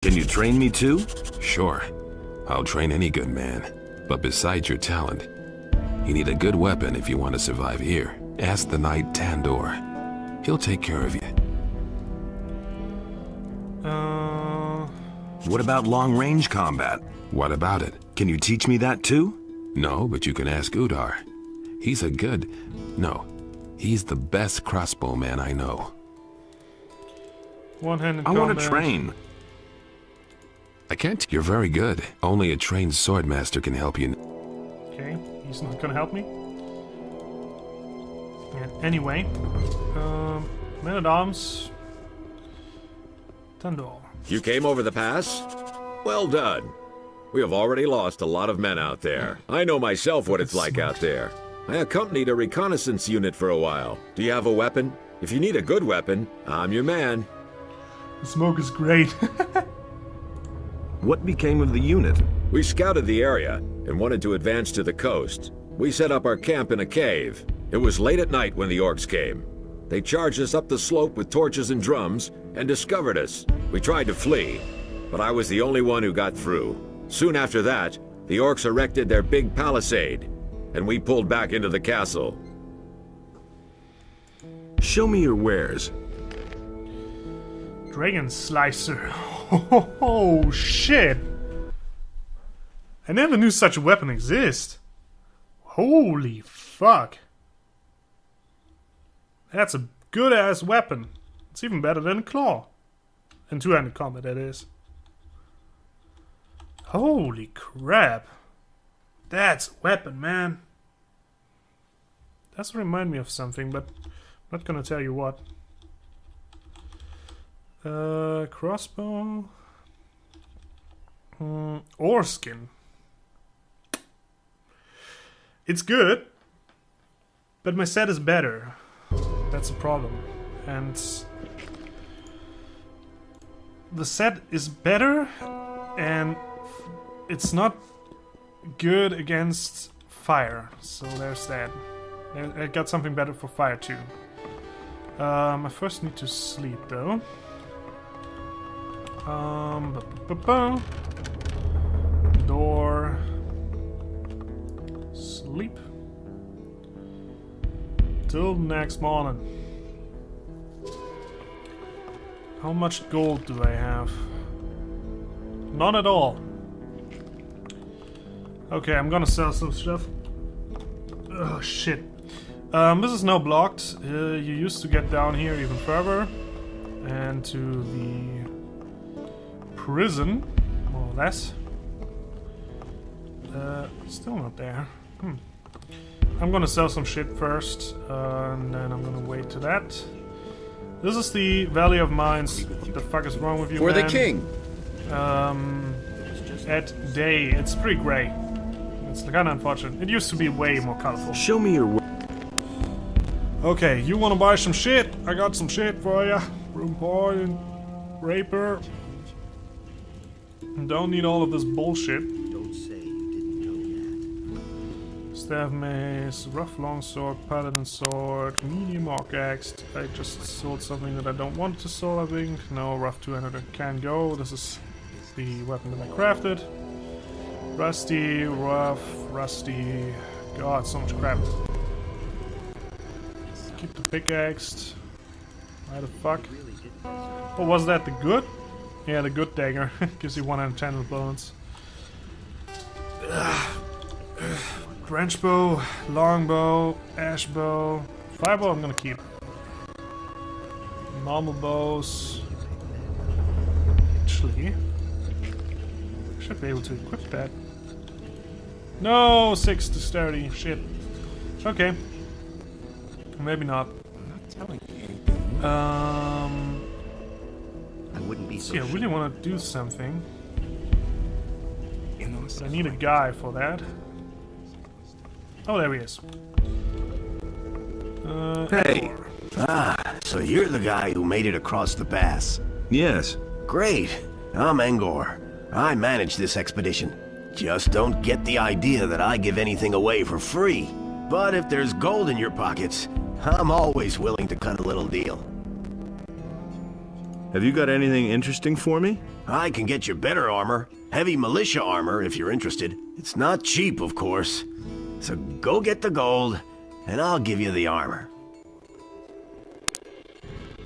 Can you train me too? Sure. I'll train any good man. But besides your talent, you need a good weapon if you want to survive here. Ask the knight Tandor. He'll take care of you. What about long-range combat? What about it? Can you teach me that too? No, but you can ask Udar. He's the best crossbowman I know. One-handed I combat. want to train. I can't. You're very good. Only a trained swordmaster can help you. Okay, he's not gonna help me. And anyway, Man-at-Arms. Tandor. You came over the pass? Well done. We have already lost a lot of men out there. I know myself what it's like out there. I accompanied a reconnaissance unit for a while. Do you have a weapon? If you need a good weapon, I'm your man. The smoke is great. What became of the unit? We scouted the area and wanted to advance to the coast. We set up our camp in a cave. It was late at night when the orcs came. They charged us up the slope with torches and drums and discovered us. We tried to flee, but I was the only one who got through. Soon after that, the orcs erected their big palisade, and we pulled back into the castle. Show me your wares. Dragon Slicer. Oh shit! I never knew such a weapon exists. Holy fuck. That's a good ass weapon. It's even better than a claw. In two-handed combat, that is. Holy crap. That's a weapon, man. Does remind me of something, but I'm not gonna tell you what. Crossbow. Oarskin. It's good, but my set is better. That's a problem. And the set is better, and it's not good against fire. So there's that. I got something better for fire too. I first need to sleep though. Door. Sleep. Till next morning. How much gold do I have? None at all. Okay, I'm gonna sell some stuff. Oh shit. This is now blocked. You used to get down here even further. And to the prison, more or less. Still not there. I'm gonna sell some shit first, and then I'm gonna wait to that. This is the Valley of Mines. What the fuck is wrong with you, For man? the king! At day, it's pretty grey. It's kinda unfortunate. It used to be way more colorful. Show me your Okay, you wanna buy some shit? I got some shit for ya. Room point, raper. Don't need all of this bullshit. Don't say you didn't know that. Staff mace, rough longsword, paladin sword, medium arc axe. I just sold something that I don't want to sell, I think. No, rough 200 can go. This is the weapon that I crafted. Rusty, rough, rusty. God, so much crap. Keep the pickaxe. Why the fuck? What was that? The good? Yeah, the good dagger. Gives you 110 bullets. Branch bow, longbow, ash bow, firebow I'm gonna keep. Normal bows. Actually, I should be able to equip that. No, 6 dexterity. Shit. Okay. Maybe not. I'm not telling you anything. I wouldn't be so Yeah, I really want to do something. in But I need a guy for that. Oh, there he is. Hey. So you're the guy who made it across the pass. Yes. Great. I'm Angor. I manage this expedition. Just don't get the idea that I give anything away for free. But if there's gold in your pockets, I'm always willing to cut a little deal. Have you got anything interesting for me? I can get you better armor. Heavy militia armor, if you're interested. It's not cheap, of course. So go get the gold, and I'll give you the armor.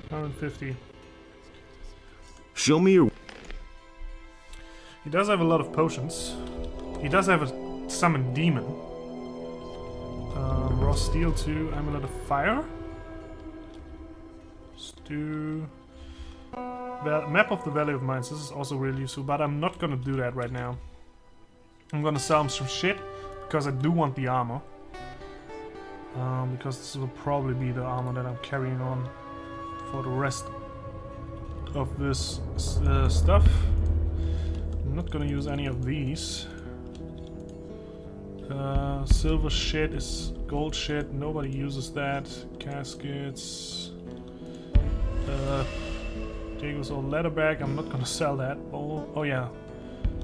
150. Show me your... He does have a lot of potions. He does have a summoned demon. Raw steel 2, amulet of fire. Stew. Map of the Valley of Mines. This is also really useful, but I'm not gonna do that right now. I'm gonna sell him some shit because I do want the armor. Because this will probably be the armor that I'm carrying on for the rest of this stuff. I'm not gonna use any of these. Silver shit is gold shit. Nobody uses that. Caskets. Diego's old leather bag. I'm not gonna sell that. Oh yeah,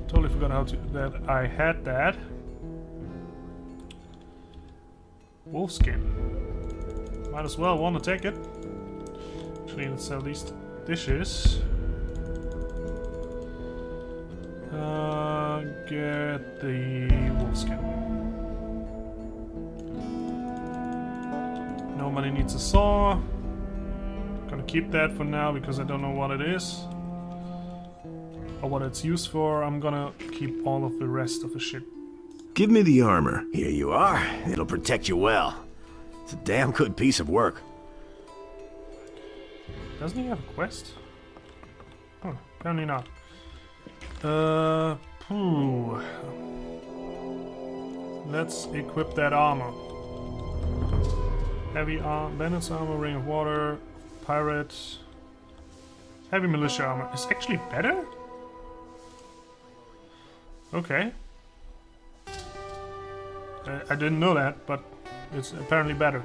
totally forgot how to that I had that. Wolfskin. Might as well want to take it. Actually, let's sell these dishes. Get the wolfskin. Nobody needs a saw. Gonna keep that for now because I don't know what it is or what it's used for. I'm gonna keep all of the rest of the shit. Give me the armor. Here you are. It'll protect you well. It's a damn good piece of work. Doesn't he have a quest? Oh, apparently not. Let's equip that armor. Heavy armor, bandit's armor, ring of water, pirate. Heavy militia armor is actually better? Okay. I didn't know that, but it's apparently better.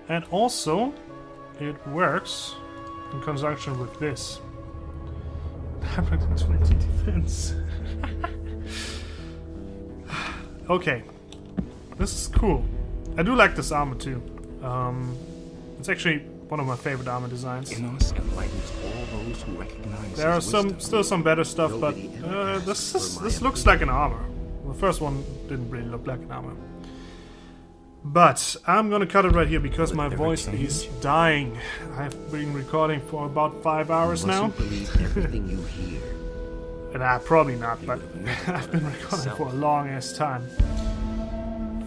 And also, it works in conjunction with this. 120 defense. Okay. This is cool. I do like this armor too. It's actually one of my favorite armor designs. In us enlightens all those who recognize There are his wisdom. still some better stuff, but this looks like an armor. The first one didn't really look like an armor. But I'm gonna cut it right here because my voice is dying. I've been recording for about 5 hours now. Mustn't believe everything you hear. And probably not, but I've been recording for a long ass time.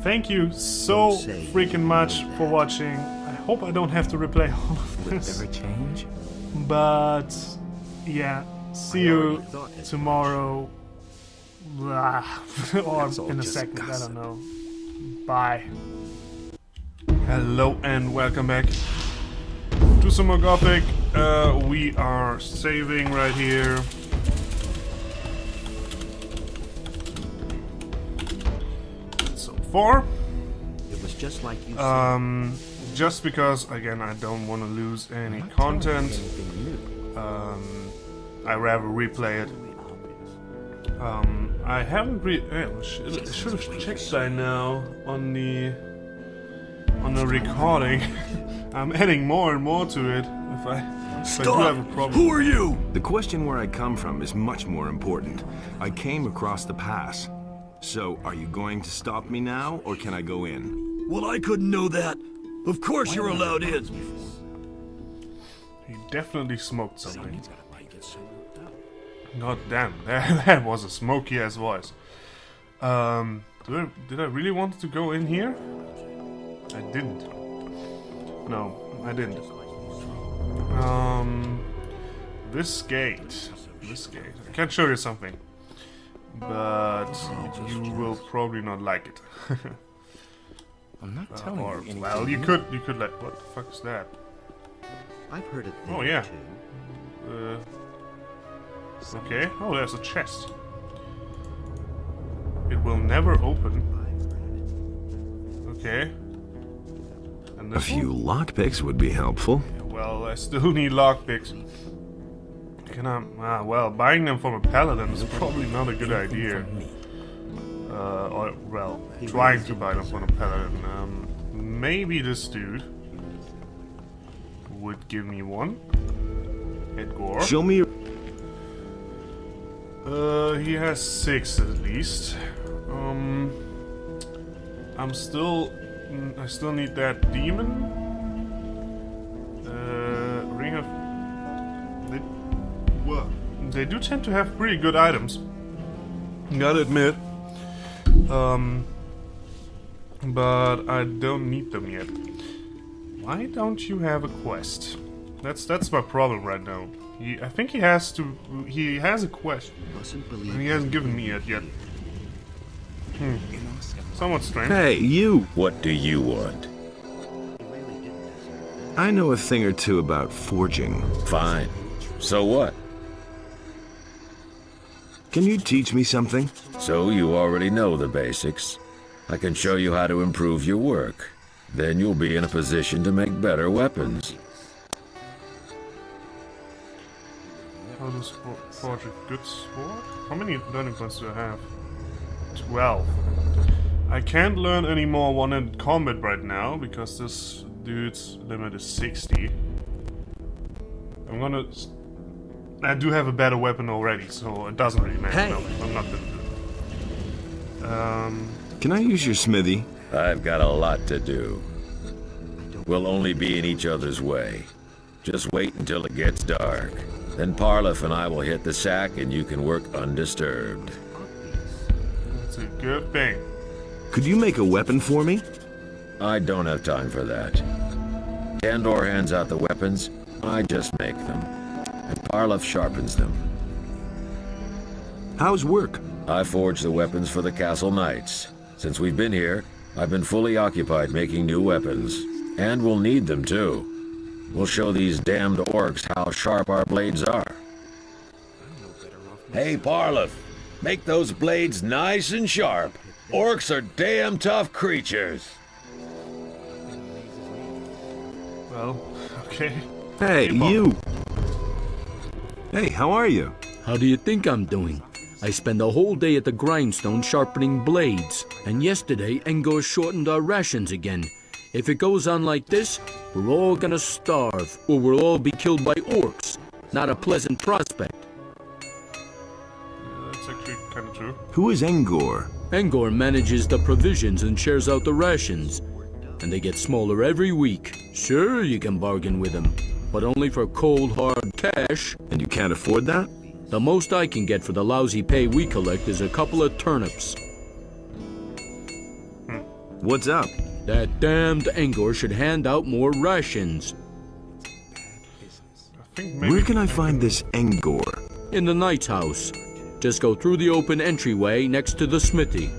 Thank you so freaking much for watching. I hope I don't have to replay all of Will it this. ever change? But yeah, see you tomorrow. Or in a second, I don't know. Bye. Hello and welcome back to some more Gothic. We are saving right here. So 4. It was just like you said. Just because again I don't want to lose any I'm not telling you content. anything new. I rather replay it. I haven't should have checked by now on the recording. I'm adding more and more to it. If I do have a problem. Who are you? The question where I come from is much more important. I came across the pass. So, are you going to stop me now, or can I go in? Well, I couldn't know that. Of course you're allowed in. He definitely smoked something. God damn, that was a smoky ass voice. Did I really want to go in here? I didn't. No, I didn't. This gate. I can show you something. But you will probably not like it. I'm not telling you anything. Well, you could like, what the fuck is that? I've heard a thing Oh yeah. or two. Okay. Oh, there's a chest. It will never open. Okay. And A this few one? lockpicks would be helpful. Yeah, well, I still need lockpicks. Can I? Well, buying them from a paladin is probably not a good idea. Or well, trying to buy them from a paladin. Maybe this dude would give me one. Edgar. Show me your... He has 6 at least. I still need that demon. Ring of... They do tend to have pretty good items. Gotta admit. But I don't need them yet. Why don't you have a quest? That's my problem right now. I think he has to. He has a quest, and he hasn't given me it yet. Somewhat strange. Hey, you! What do you want? I know a thing or two about forging. Fine. So what? Can you teach me something? So you already know the basics. I can show you how to improve your work. Then you'll be in a position to make better weapons. How to forge a good sword? How many learning points do I have? 12. I can't learn any more one-handed combat right now because this dude's limit is 60. I do have a better weapon already, so it doesn't really matter. Hey. No, I'm not gonna do it. Can I use your smithy? I've got a lot to do. We'll only be in each other's way. Just wait until it gets dark. Then Parlif and I will hit the sack and you can work undisturbed. That's a good thing. Could you make a weapon for me? I don't have time for that. Tandor hands out the weapons, I just make them. And Parlif sharpens them. How's work? I forge the weapons for the Castle Knights. Since we've been here, I've been fully occupied making new weapons. And we'll need them too. We'll show these damned orcs how sharp our blades are. Hey, Parlif, make those blades nice and sharp. Orcs are damn tough creatures. Well, okay. Hey, you! Hey, how are you? How do you think I'm doing? I spend the whole day at the grindstone sharpening blades, and yesterday Engor shortened our rations again. If it goes on like this, we're all gonna starve, or we'll all be killed by orcs. Not a pleasant prospect. That's actually kind of true. Who is Engor? Engor manages the provisions and shares out the rations, and they get smaller every week. Sure, you can bargain with him, but only for cold, hard cash. And you can't afford that? The most I can get for the lousy pay we collect is a couple of turnips. What's up? That damned Engor should hand out more rations. I think maybe Where can I find this Engor? In the knight's house. Just go through the open entryway next to the smithy.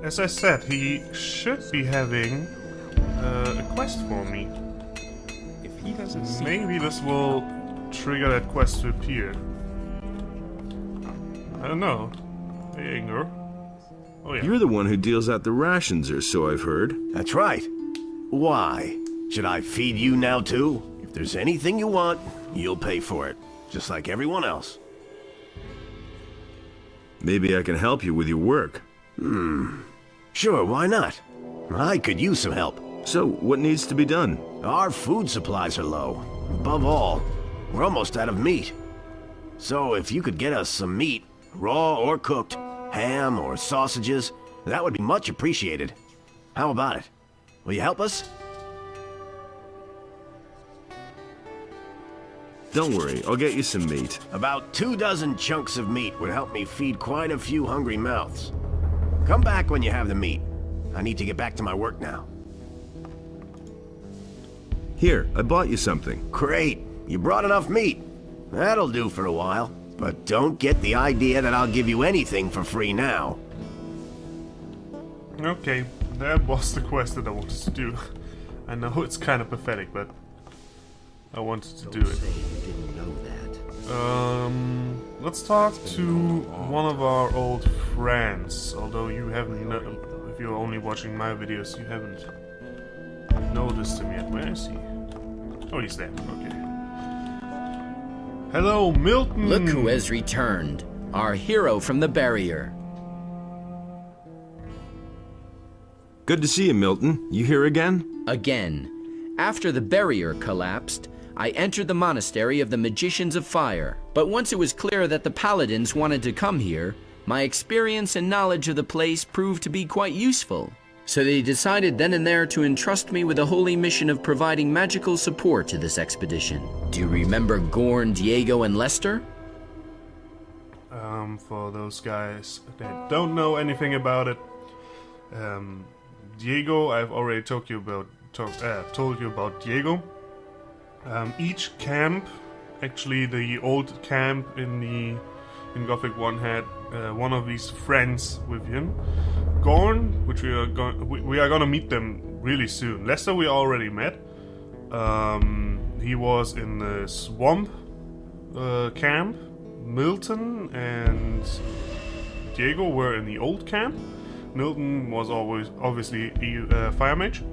As I said, he should be having a quest for me. If he doesn't see Maybe this will trigger that quest to appear. I don't know. Hey, Engor. Oh yeah. You're the one who deals out the rations, or so I've heard. That's right. Why? Should I feed you now too? If there's anything you want, you'll pay for it. Just like everyone else. Maybe I can help you with your work. Sure, why not? I could use some help. So, what needs to be done? Our food supplies are low. Above all, we're almost out of meat. So if you could get us some meat, raw or cooked, ham or sausages, that would be much appreciated. How about it? Will you help us? Don't worry, I'll get you some meat. About 24 chunks of meat would help me feed quite a few hungry mouths. Come back when you have the meat. I need to get back to my work now. Here, I bought you something. Great. You brought enough meat. That'll do for a while. But don't get the idea that I'll give you anything for free now. Okay, that was the quest that I wanted to do. I know it's kind of pathetic, but I wanted to do it. say you didn't know that. Let's talk to one of our old friends. Although you haven't, if you're only watching my videos, you haven't noticed him yet. Where is he? Oh, he's there. Okay. Hello, Milton. Look who has returned. Our hero from the barrier. Good to see you, Milton. You here again? Again. After the barrier collapsed, I entered the monastery of the Magicians of Fire. But once it was clear that the paladins wanted to come here, my experience and knowledge of the place proved to be quite useful. So they decided then and there to entrust me with the holy mission of providing magical support to this expedition. Do you remember Gorn, Diego, and Lester? For those guys that don't know anything about it, Diego, I've already told you about Diego. Each camp, actually the old camp in Gothic 1 had one of these friends with him. Gorn, which we are gonna meet them really soon. Lester we already met. He was in the swamp camp. Milton and Diego were in the old camp. Milton was obviously a fire mage,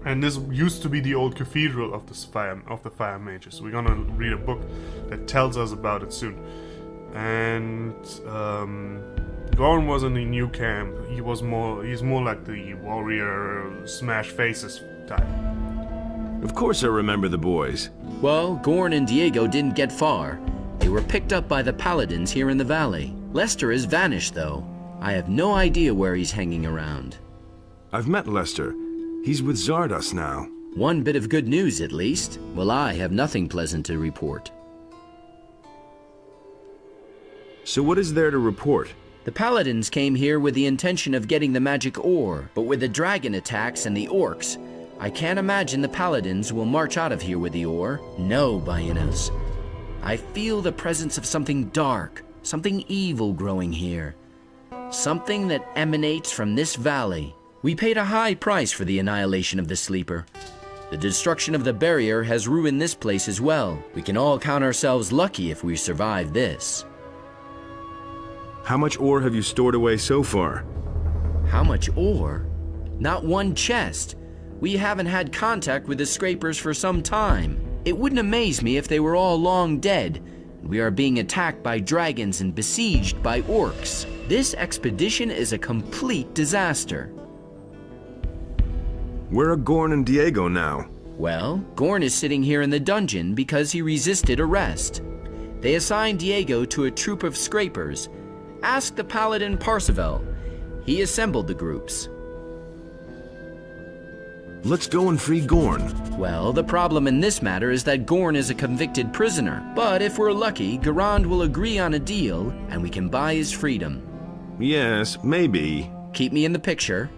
and this used to be the old cathedral of the fire mages. We're gonna read a book that tells us about it soon. And Gorn was in the new camp. He's more like the warrior smash faces type. Of course I remember the boys. Well, Gorn and Diego didn't get far. They were picked up by the paladins here in the valley. Lester has vanished, though. I have no idea where he's hanging around. I've met Lester. He's with Zardos now. One bit of good news, at least. Well, I have nothing pleasant to report. So what is there to report? The paladins came here with the intention of getting the magic ore, but with the dragon attacks and the orcs, I can't imagine the paladins will march out of here with the ore. No, Baianos. I feel the presence of something dark, something evil growing here. Something that emanates from this valley. We paid a high price for the annihilation of the Sleeper. The destruction of the barrier has ruined this place as well. We can all count ourselves lucky if we survive this. How much ore have you stored away so far? How much ore? Not one chest. We haven't had contact with the scrapers for some time. It wouldn't amaze me if they were all long dead. We are being attacked by dragons and besieged by orcs. This expedition is a complete disaster. Where are Gorn and Diego now? Well, Gorn is sitting here in the dungeon because he resisted arrest. They assigned Diego to a troop of scrapers. Ask the paladin Parseval. He assembled the groups. Let's go and free Gorn. Well, the problem in this matter is that Gorn is a convicted prisoner. But if we're lucky, Garand will agree on a deal, and we can buy his freedom. Yes, maybe. Keep me in the picture.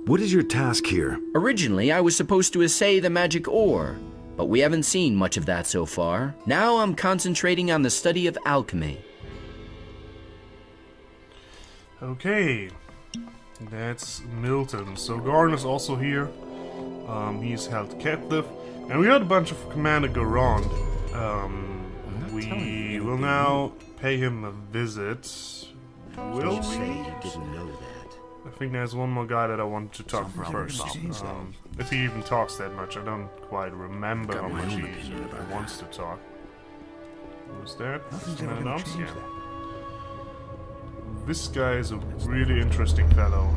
What is your task here? Originally, I was supposed to assay the magic ore, but we haven't seen much of that so far. Now I'm concentrating on the study of alchemy. Okay. That's Milton. So Gorn is also here. He's held captive. And we got a bunch of Commander Garand. We will now pay him a visit. Will we? Say you didn't know that. I think there's one more guy that I want to talk to first. If he even talks that much. I don't quite remember how much he wants to talk. Who's that? Man at Arms? Yeah. This guy is a really interesting fellow.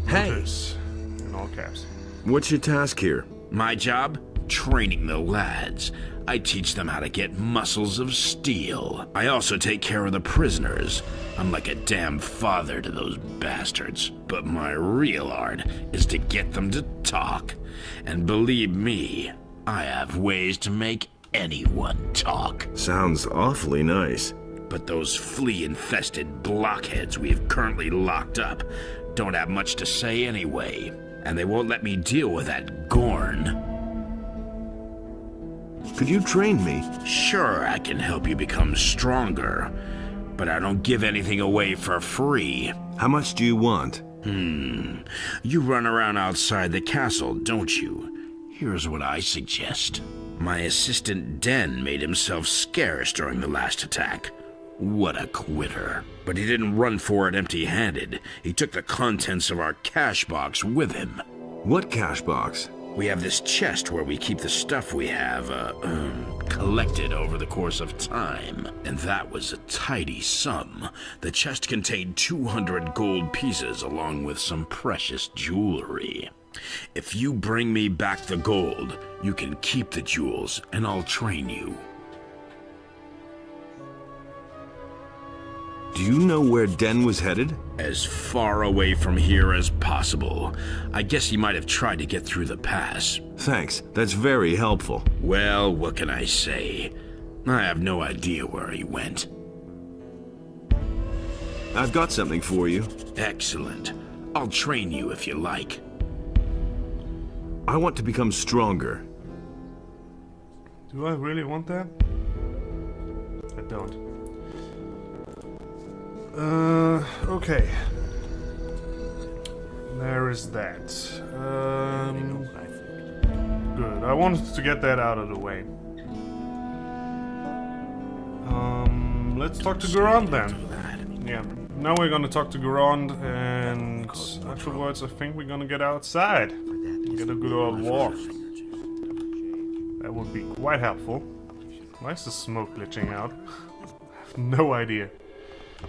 Hey! Notice, in all caps. What's your task here? My job? Training the lads. I teach them how to get muscles of steel. I also take care of the prisoners. I'm like a damn father to those bastards. But my real art is to get them to talk. And believe me, I have ways to make anyone talk. Sounds awfully nice. But those flea-infested blockheads we have currently locked up don't have much to say anyway. And they won't let me deal with that Gorn. Could you train me? Sure, I can help you become stronger, but I don't give anything away for free. How much do you want? You run around outside the castle, don't you? Here's what I suggest. My assistant Den made himself scarce during the last attack. What a quitter. But he didn't run for it empty-handed. He took the contents of our cash box with him. What cash box? We have this chest where we keep the stuff we have, collected over the course of time. And that was a tidy sum. The chest contained 200 gold pieces along with some precious jewelry. If you bring me back the gold, you can keep the jewels, and I'll train you. Do you know where Den was headed? As far away from here as possible. I guess he might have tried to get through the pass. Thanks, that's very helpful. Well, what can I say? I have no idea where he went. I've got something for you. Excellent. I'll train you if you like. I want to become stronger. Do I really want that? I don't. Okay. There is that. Good. I wanted to get that out of the way. Let's talk to Garand then. Yeah. Now we're gonna talk to Garand, and afterwards I think we're gonna get outside. Get a good old walk. That would be quite helpful. Why is the smoke glitching out? I have no idea.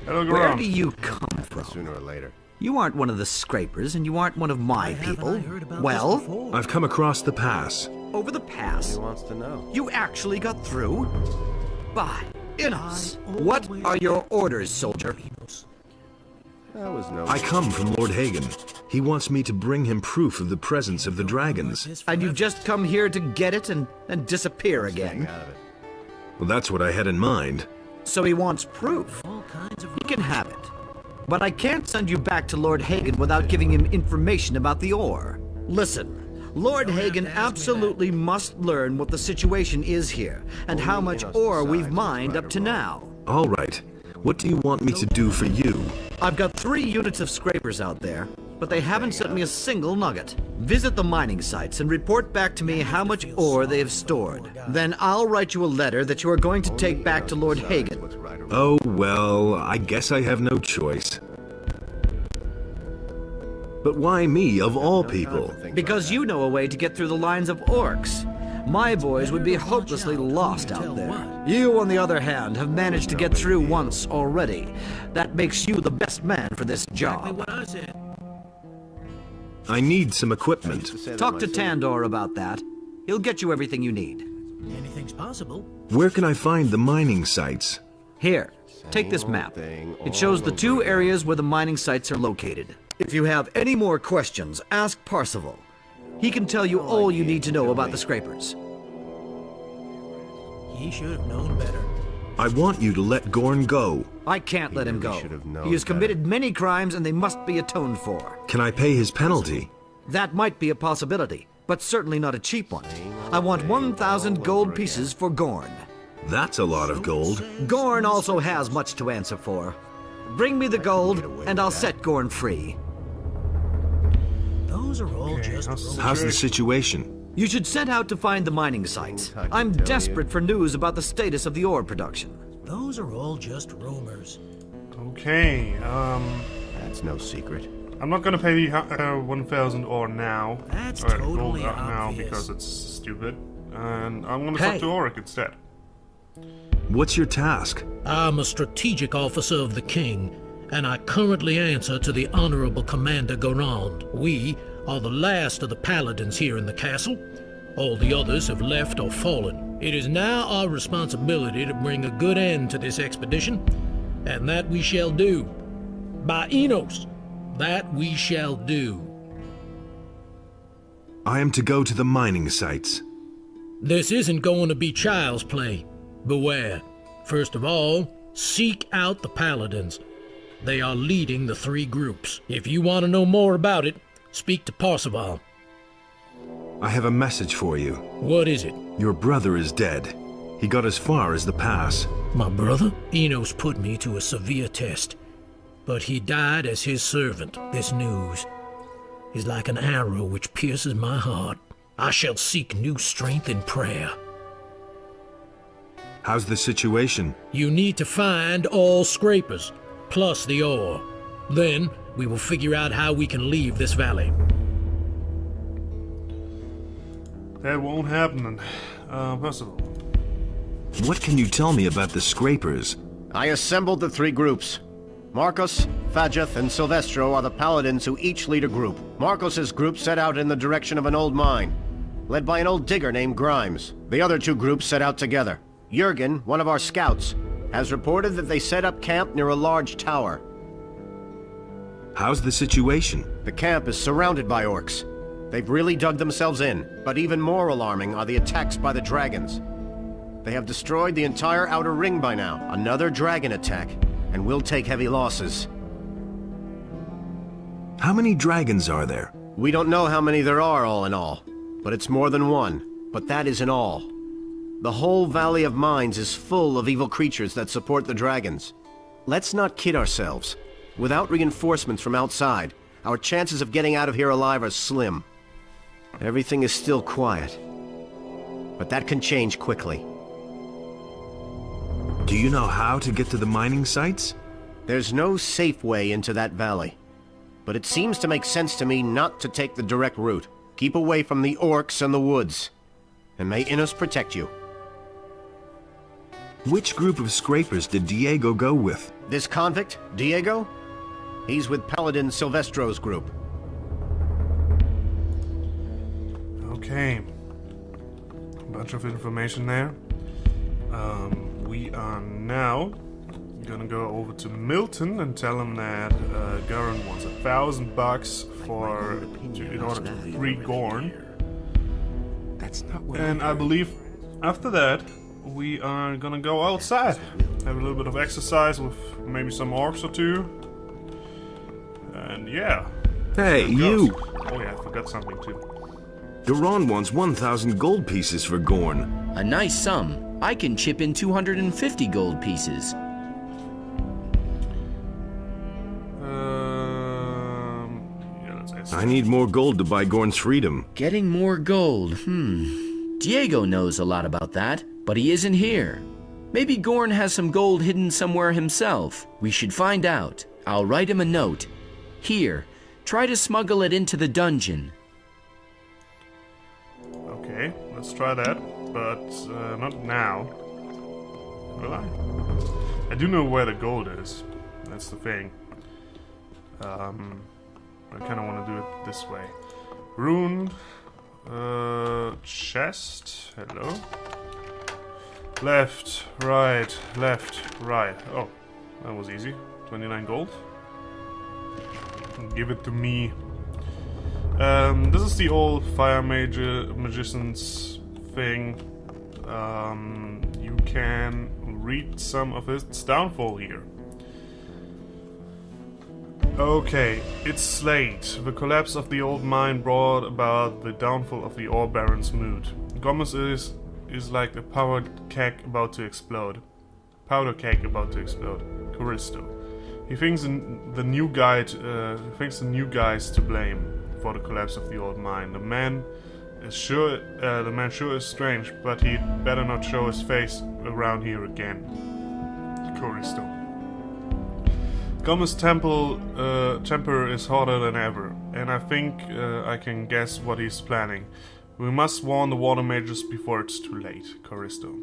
Hello, Garand. Where do you come from? Sooner or later. You aren't one of the scrapers, and you aren't one of my people. Well, I've come across the pass. over the pass, Who wants to know? you actually got through? By Innos. What are your orders, soldier? That was no. I come from Lord Hagen. He wants me to bring him proof of the presence of the dragons. And you've just come here to get it and then disappear again? Out of it. Well, that's what I had in mind. So he wants proof. He can have it. But I can't send you back to Lord Hagen without giving him information about the ore. Listen, Lord Hagen absolutely must learn what the situation is here, and how much ore we've mined up to now. All right. What do you want me to do for you? I've got 3 units of scrapers out there, but they haven't sent me a single nugget. Visit the mining sites and report back to me how much ore they have stored. Then I'll write you a letter that you are going to take back to Lord Hagen. Oh, well, I guess I have no choice. But why me, of all people? Because you know a way to get through the lines of orcs. My boys would be hopelessly lost out there. You, on the other hand, have managed to get through once already. That makes you the best man for this job. I need some equipment. Talk to Tandor about that. He'll get you everything you need. Anything's possible. Where can I find the mining sites? Here, take this map. It shows the 2 areas where the mining sites are located. If you have any more questions, ask Parsival. He can tell you all you need to know about the scrapers. He should have known better. I want you to let Gorn go. I can't let him go. He has committed many crimes and they must be atoned for. Can I pay his penalty? That might be a possibility, but certainly not a cheap one. I want 1,000 gold pieces for Gorn. That's a lot of gold. Gorn also has much to answer for. Bring me the gold, and I'll set Gorn free. Those are all just How's the situation? You should set out to find the mining sites. I'm desperate for news about the status of the ore production. Those are all just rumors. Okay, That's no secret. I'm not gonna pay 1,000 ore now. That's Or totally gold now obvious. because it's stupid. And I'm gonna Hey. talk to Auric instead. What's your task? I'm a strategic officer of the king, and I currently answer to the Honorable Commander Gorand. We are the last of the paladins here in the castle. All the others have left or fallen. It is now our responsibility to bring a good end to this expedition, and that we shall do. By Enos, that we shall do. I am to go to the mining sites. This isn't going to be child's play. Beware. First of all, seek out the paladins. They are leading the 3 groups. If you want to know more about it, speak to Parsival. I have a message for you. What is it? Your brother is dead. He got as far as the pass. My brother? Enos put me to a severe test, but he died as his servant. This news is like an arrow which pierces my heart. I shall seek new strength in prayer. How's the situation? You need to find all scrapers, plus the ore. Then we will figure out how we can leave this valley. That won't happen. Percival. What can you tell me about the scrapers? I assembled the 3 groups. Marcos, Fajeth, and Silvestro are the paladins who each lead a group. Marcos's group set out in the direction of an old mine, led by an old digger named Grimes. The other two groups set out together. Jurgen, one of our scouts, has reported that they set up camp near a large tower. How's the situation? The camp is surrounded by orcs. They've really dug themselves in, but even more alarming are the attacks by the dragons. They have destroyed the entire outer ring by now. Another dragon attack, and we'll take heavy losses. How many dragons are there? We don't know how many there are all in all, but it's more than one. But that isn't all. The whole Valley of Mines is full of evil creatures that support the dragons. Let's not kid ourselves. Without reinforcements from outside, our chances of getting out of here alive are slim. Everything is still quiet. But that can change quickly. Do you know how to get to the mining sites? There's no safe way into that valley. But it seems to make sense to me not to take the direct route. Keep away from the orcs and the woods. And may Innos protect you. Which group of scrapers did Diego go with? This convict, Diego? He's with Paladin Silvestro's group. Okay. A bunch of information there. We are now gonna go over to Milton and tell him that Garen wants $1,000 in order to free Gorn. That's not what And I believe after that we are gonna go outside, have a little bit of exercise with maybe some orcs or two, and yeah. Hey, Goes. you! Oh yeah, I forgot something too. Garon wants 1,000 gold pieces for Gorn. A nice sum. I can chip in 250 gold pieces. Yeah, let's ask. I need more gold to buy Gorn's freedom. Getting more gold, Diego knows a lot about that, but he isn't here. Maybe Gorn has some gold hidden somewhere himself. We should find out. I'll write him a note. Here, try to smuggle it into the dungeon. Okay, let's try that, but not now. Will I? I do know where the gold is. That's the thing. I kind of want to do it this way. Rune, chest. Hello. Left, right. Oh, that was easy. 29 gold. Give it to me. This is the old fire magician's thing. You can read some of its downfall here. Okay, it's late. The collapse of the old mine brought about the downfall of the ore baron's mood. Gomez is like a powder keg about to explode. Caristo. He thinks the new guys to blame for the collapse of the old mine. The man sure is strange, but he'd better not show his face around here again. Caristo. Gomez's temper is hotter than ever, and I think I can guess what he's planning. We must warn the water mages before it's too late, Caristo.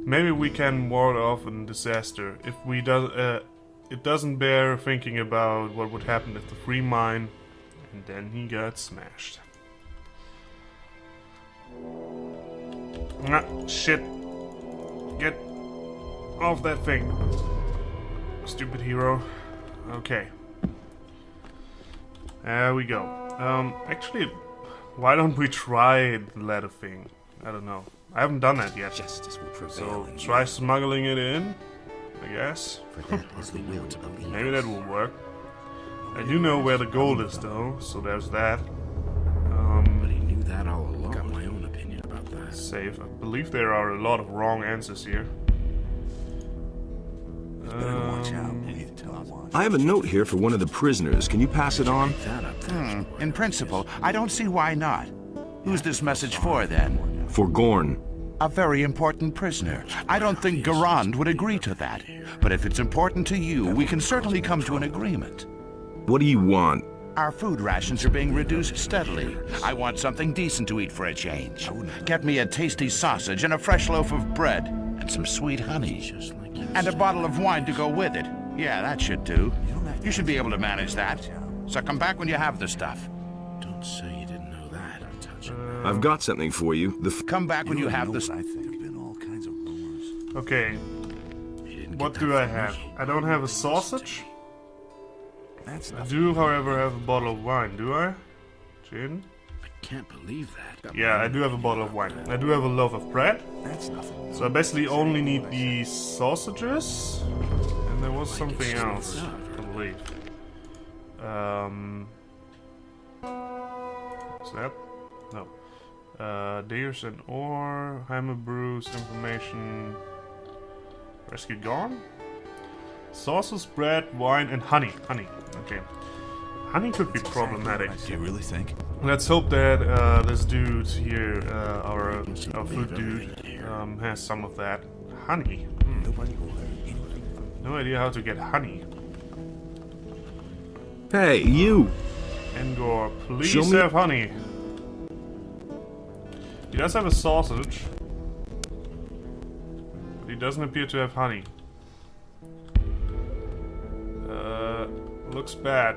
Maybe we can ward off a disaster. If we it doesn't bear thinking about what would happen if the free mine, and then he got smashed. Ah, shit. Get off that thing. Stupid hero. Okay. There we go. Actually, why don't we try the ladder thing? I don't know. I haven't done that yet. Justice will prevail. So try smuggling it in, I guess. For that is the will to believe. Maybe that will work. I do know where the gold is though, so there's that. But he knew that all along. Got my own opinion about that. Save. I believe there are a lot of wrong answers here. Better watch out. Till I watch. I have a note here for one of the prisoners. Can you pass it on? In principle, I don't see why not. Who's this message for, then? For Gorn. A very important prisoner. I don't think Garand would agree to that. But if it's important to you, we can certainly come to an agreement. What do you want? Our food rations are being reduced steadily. I want something decent to eat for a change. Get me a tasty sausage and a fresh loaf of bread and some sweet honey. And a bottle of wine to go with it. Yeah, that should do. You should be able to manage that. So come back when you have the stuff. Don't say you didn't know that. I'll touch it. I've got something for you. Come back when you have the I think there have been all kinds of rumors. Okay, You didn't what get do that I from have? me. I don't have a sausage. That's I not do, however, have a bottle of wine, do I? Gin? I can't believe that. Yeah, I do have a bottle of wine. I do have a loaf of bread. that's nothing. So I basically only need the sausages. And there was something else, I believe. What's that? No. Deers and ore, hammer brews, information. Rescue gone? Sauces, bread, wine, and honey. Honey. Okay. Honey could be problematic. Do you really think? Let's hope that this dude here, our food dude, has some of that. Honey. Nobody will learn anything from No idea how to get honey. Hey, you! Engor, please Show me- have honey. He does have a sausage, but he doesn't appear to have honey. Looks bad.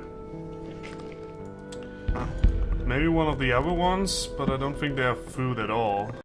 Maybe one of the other ones, but I don't think they have food at all.